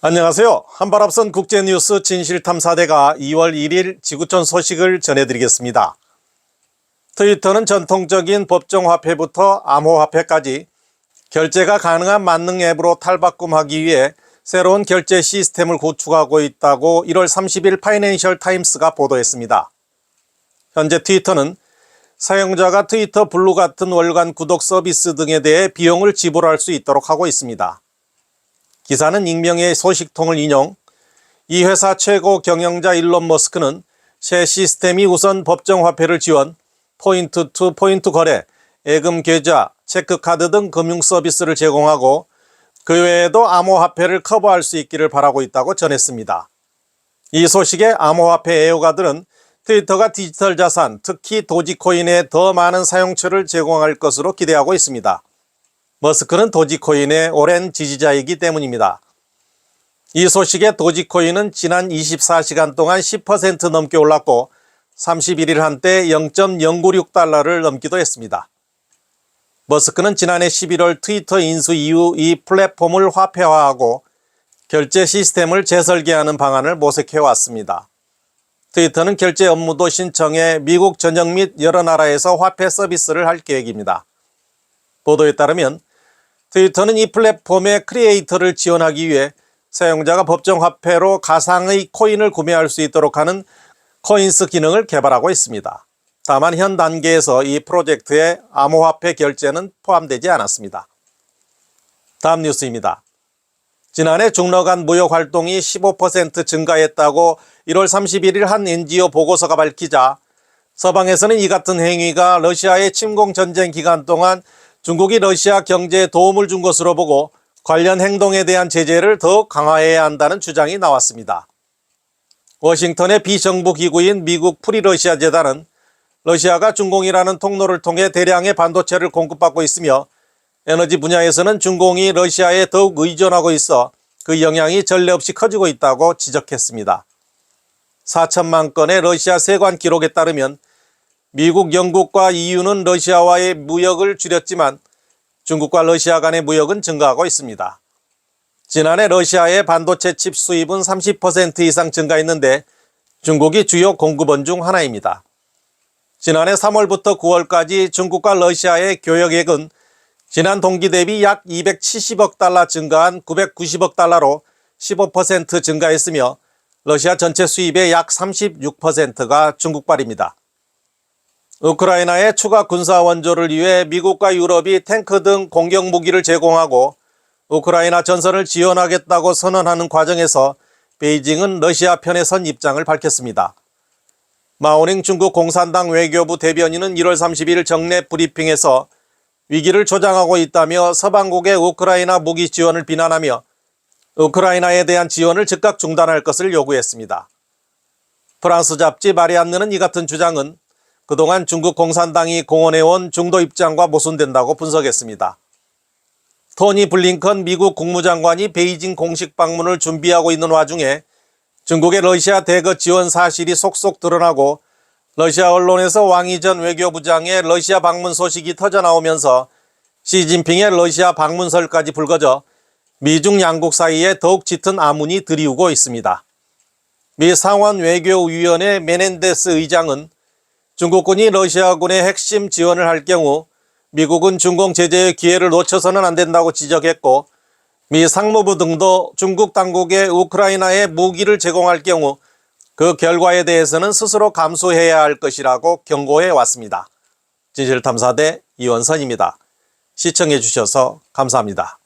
안녕하세요. 한 발 앞선 국제뉴스 진실탐사대가 2월 1일 지구촌 소식을 전해드리겠습니다. 트위터는 전통적인 법정화폐부터 암호화폐까지 결제가 가능한 만능 앱으로 탈바꿈하기 위해 새로운 결제 시스템을 구축하고 있다고 1월 30일 파이낸셜 타임스가 보도했습니다. 현재 트위터는 사용자가 트위터 블루 같은 월간 구독 서비스 등에 대해 비용을 지불할 수 있도록 하고 있습니다. 기사는 익명의 소식통을 인용, 이 회사 최고 경영자 일론 머스크는 새 시스템이 우선 법정화폐를 지원, 포인트 투 포인트 거래, 예금 계좌, 체크카드 등 금융 서비스를 제공하고 그 외에도 암호화폐를 커버할 수 있기를 바라고 있다고 전했습니다. 이 소식에 암호화폐 애호가들은 트위터가 디지털 자산, 특히 도지코인에 더 많은 사용처를 제공할 것으로 기대하고 있습니다. 머스크는 도지코인의 오랜 지지자이기 때문입니다. 이 소식에 도지코인은 지난 24시간 동안 10% 넘게 올랐고 31일 한때 0.096달러를 넘기도 했습니다. 머스크는 지난해 11월 트위터 인수 이후 이 플랫폼을 화폐화하고 결제 시스템을 재설계하는 방안을 모색해왔습니다. 트위터는 결제 업무도 신청해 미국 전역 및 여러 나라에서 화폐 서비스를 할 계획입니다. 보도에 따르면 트위터는 이 플랫폼의 크리에이터를 지원하기 위해 사용자가 법정화폐로 가상의 코인을 구매할 수 있도록 하는 코인스 기능을 개발하고 있습니다. 다만 현 단계에서 이 프로젝트에 암호화폐 결제는 포함되지 않았습니다. 다음 뉴스입니다. 지난해 중러 간 무역 활동이 15% 증가했다고 1월 31일 한 NGO 보고서가 밝히자 서방에서는 이 같은 행위가 러시아의 침공 전쟁 기간 동안 중국이 러시아 경제에 도움을 준 것으로 보고 관련 행동에 대한 제재를 더욱 강화해야 한다는 주장이 나왔습니다. 워싱턴의 비정부 기구인 미국 프리러시아 재단은 러시아가 중공이라는 통로를 통해 대량의 반도체를 공급받고 있으며 에너지 분야에서는 중공이 러시아에 더욱 의존하고 있어 그 영향이 전례 없이 커지고 있다고 지적했습니다. 4천만 건의 러시아 세관 기록에 따르면 미국, 영국과 EU는 러시아와의 무역을 줄였지만 중국과 러시아 간의 무역은 증가하고 있습니다. 지난해 러시아의 반도체 칩 수입은 30% 이상 증가했는데 중국이 주요 공급원 중 하나입니다. 지난해 3월부터 9월까지 중국과 러시아의 교역액은 지난 동기 대비 약 270억 달러 증가한 990억 달러로 15% 증가했으며 러시아 전체 수입의 약 36%가 중국발입니다. 우크라이나의 추가 군사 원조를 위해 미국과 유럽이 탱크 등 공격 무기를 제공하고 우크라이나 전선을 지원하겠다고 선언하는 과정에서 베이징은 러시아 편에 선 입장을 밝혔습니다. 마오닝 중국 공산당 외교부 대변인은 1월 30일 정례 브리핑에서 위기를 조장하고 있다며 서방국의 우크라이나 무기 지원을 비난하며 우크라이나에 대한 지원을 즉각 중단할 것을 요구했습니다. 프랑스 잡지 마리안느는 이 같은 주장은 그동안 중국 공산당이 공언해온 중도 입장과 모순된다고 분석했습니다. 토니 블링컨 미국 국무장관이 베이징 공식 방문을 준비하고 있는 와중에 중국의 러시아 대거 지원 사실이 속속 드러나고 러시아 언론에서 왕이 전 외교부장의 러시아 방문 소식이 터져나오면서 시진핑의 러시아 방문설까지 불거져 미중 양국 사이에 더욱 짙은 암운이 드리우고 있습니다. 미 상원외교위원회 메넨데스 의장은 중국군이 러시아군의 핵심 지원을 할 경우 미국은 중공 제재의 기회를 놓쳐서는 안 된다고 지적했고 미 상무부 등도 중국 당국에 우크라이나에 무기를 제공할 경우 그 결과에 대해서는 스스로 감수해야 할 것이라고 경고해 왔습니다. 진실탐사대 이원선입니다. 시청해 주셔서 감사합니다.